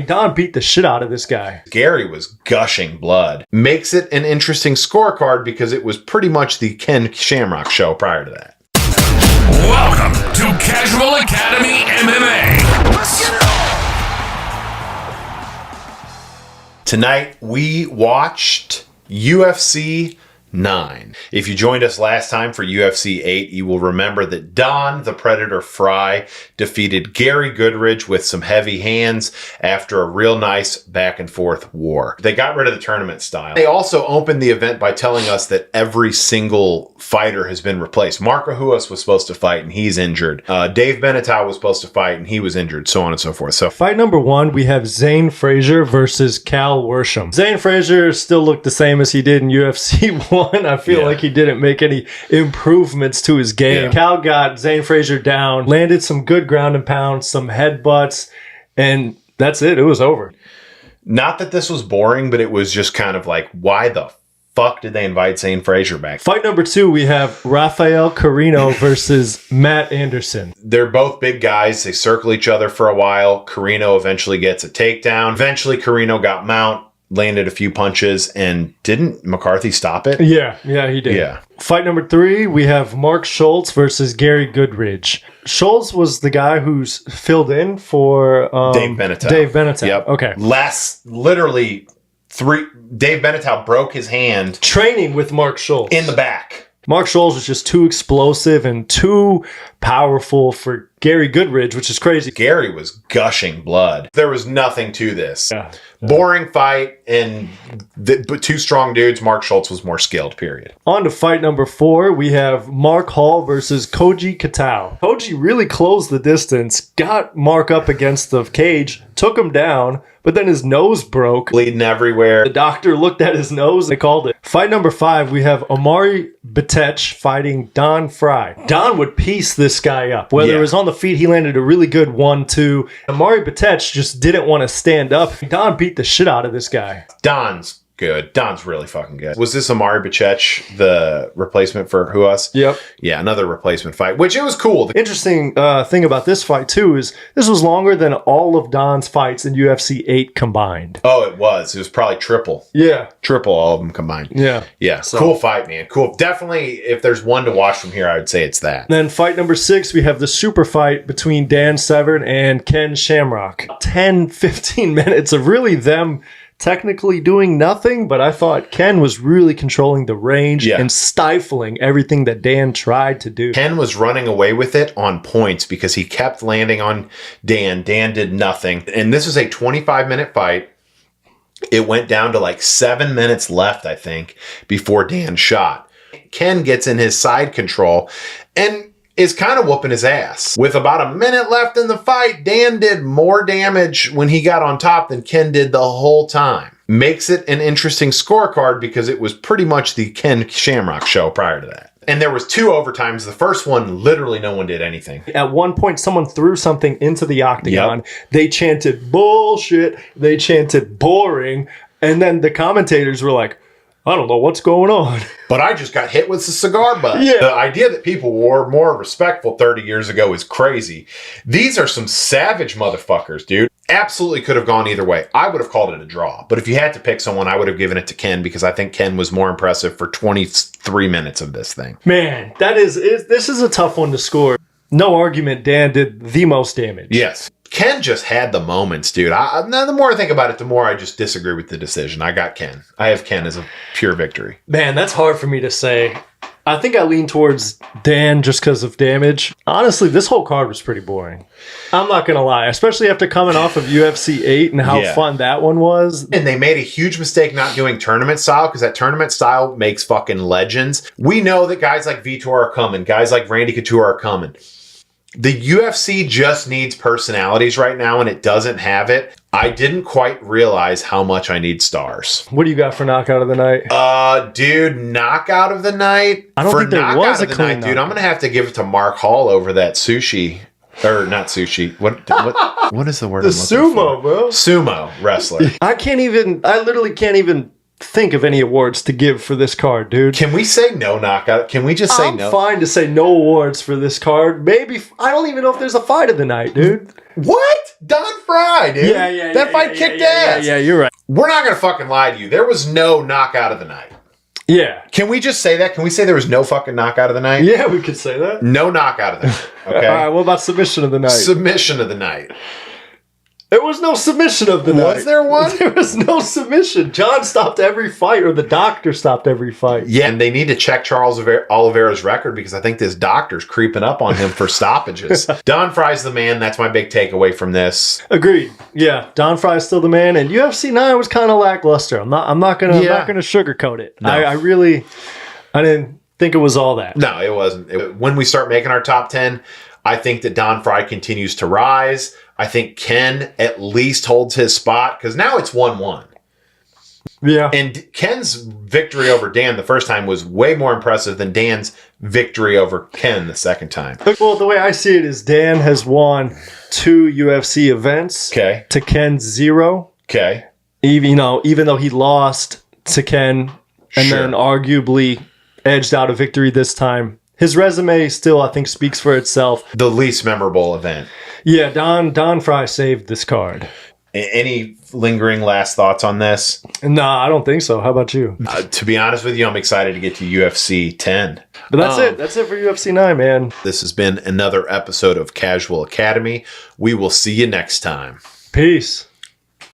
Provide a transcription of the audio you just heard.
Don beat the shit out of this guy. Gary was gushing blood. Makes it an interesting scorecard because it was pretty much the Ken Shamrock show prior to that. Welcome to Casual Academy MMA. Let's get it on. Tonight we watched UFC 9. If you joined us last time for UFC 8, you will remember that Don the Predator Frye defeated Gary Goodridge with some heavy hands after a real nice back and forth war. They got rid of the tournament style. They also opened the event by telling us that every single fighter has been replaced. Mark Ahuas was supposed to fight and he's injured. Dave Beneteau was supposed to fight and he was injured, so on and so forth. So fight number 1, we have Zane Frazier versus Cal Worsham. Zane Frazier still looked the same as he did in UFC 1. I feel like he didn't make any improvements to his game. Yeah. Cal got Zane Frazier down, landed some good ground and pound, some headbutts, and that's it. It was over. Not that this was boring, but it was just kind of like, why the fuck did they invite Zane Frazier back? Fight number 2, we have Rafael Carino versus Matt Andersen. They're both big guys. They circle each other for a while. Carino eventually gets a takedown. Eventually, Carino got mount, landed a few punches, and didn't McCarthy stop it? Yeah, he did. Yeah. Fight number 3, we have Mark Schultz versus Gary Goodridge. Schultz was the guy who's filled in for Dave Beneteau. Dave Beneteau. Yep. Okay. Dave Beneteau broke his hand training with Mark Schultz in the back. Mark Schultz was just too explosive and too powerful for Gary Goodridge, which is crazy. Gary was gushing blood. There was nothing to this. Yeah. Boring fight, and but two strong dudes. Mark Schultz was more skilled, period. On to fight number 4, we have Mark Hall versus Koji Kitao. Koji really closed the distance, got Mark up against the cage, took him down, but then his nose broke. Bleeding everywhere. The doctor looked at his nose, they called it. Fight number 5, we have Amaury Bitetti fighting Don Frye. Don would piece this guy up. Whether it was on the feet, he landed a really good 1-2. Amaury Bitetti just didn't want to stand up. Don beat the shit out of this guy. Don's good. Don's really fucking good. Was this Amaury Bitetti the replacement for Ahuas? Yep. Yeah, another replacement fight, which it was cool. The interesting thing about this fight, too, is this was longer than all of Don's fights in UFC 8 combined. Oh, it was. It was probably triple. Yeah. Triple all of them combined. Yeah. Yeah. So. Cool fight, man. Cool. Definitely, if there's one to watch from here, I would say it's that. Then fight number 6, we have the super fight between Dan Severn and Ken Shamrock. 10-15 minutes of really them technically doing nothing, but I thought Ken was really controlling the range and stifling everything that Dan tried to do. Ken was running away with it on points because he kept landing on Dan. Dan did nothing. And this was a 25-minute fight. It went down to like 7 minutes left, I think, before Dan shot. Ken gets in his side control and is kind of whooping his ass. With about a minute left in the fight, Dan did more damage when he got on top than Ken did the whole time. Makes it an interesting scorecard because it was pretty much the Ken Shamrock show prior to that. And there was 2 overtimes. The first one, literally no one did anything. At one point, someone threw something into the octagon. Yep. They chanted bullshit. They chanted boring. And then the commentators were like, I don't know what's going on. But I just got hit with a cigar butt. Yeah. The idea that people were more respectful 30 years ago is crazy. These are some savage motherfuckers, dude. Absolutely could have gone either way. I would have called it a draw. But if you had to pick someone, I would have given it to Ken because I think Ken was more impressive for 23 minutes of this thing. Man, this is a tough one to score. No argument, Dan did the most damage. Yes. Ken just had the moments, dude. Now, the more I think about it, the more I just disagree with the decision. I got Ken. I have Ken as a pure victory. Man, that's hard for me to say. I think I lean towards Dan just because of damage. Honestly, this whole card was pretty boring. I'm not going to lie, especially after coming off of UFC 8 and how fun that one was. And they made a huge mistake not doing tournament style because that tournament style makes fucking legends. We know that guys like Vitor are coming. Guys like Randy Couture are coming. The UFC just needs personalities right now, and it doesn't have it. I didn't quite realize how much I need stars. What do you got for knockout of the night? Dude, knockout of the night? I don't think there was a clean night, dude. I'm going to have to give it to Mark Hall over that sushi. Or not sushi. What is the word? The sumo, bro. Sumo wrestler. I literally can't even think of any awards to give for this card, dude. Can we say no knockout? Can we just say no? I'm fine to say no awards for this card. Maybe, I don't even know if there's a fight of the night, dude. What? Don Frye, dude. That fight kicked ass. Yeah, you're right. We're not going to fucking lie to you. There was no knockout of the night. Yeah. Can we just say that? Can we say there was no fucking knockout of the night? Yeah, we could say that. No knockout of the night. Okay. All right, what about submission of the night? Submission of the night. There was no submission of the night. Was there one? There was no submission. John stopped every fight, or the doctor stopped every fight. Yeah, and they need to check Charles Oliveira's record because I think this doctor's creeping up on him for stoppages. Don Frye's the man. That's my big takeaway from this. Agreed. Yeah, Don Frye's still the man, and UFC 9 was kind of lackluster. I'm not gonna sugarcoat it. No. I didn't think it was all that. No, it wasn't. When we start making our top 10, I think that Don Frye continues to rise. I think Ken at least holds his spot because now it's 1-1. Yeah. And Ken's victory over Dan the first time was way more impressive than Dan's victory over Ken the second time. Well, the way I see it is Dan has won 2 UFC events to Ken's 0. Okay. Even though he lost to Ken and then arguably edged out a victory this time, his resume still, I think, speaks for itself. The least memorable event. Yeah, Don Frye saved this card. Any lingering last thoughts on this? Nah, I don't think so. How about you? To be honest with you, I'm excited to get to UFC 10. But that's it. That's it for UFC 9, man. This has been another episode of Casual Academy. We will see you next time. Peace.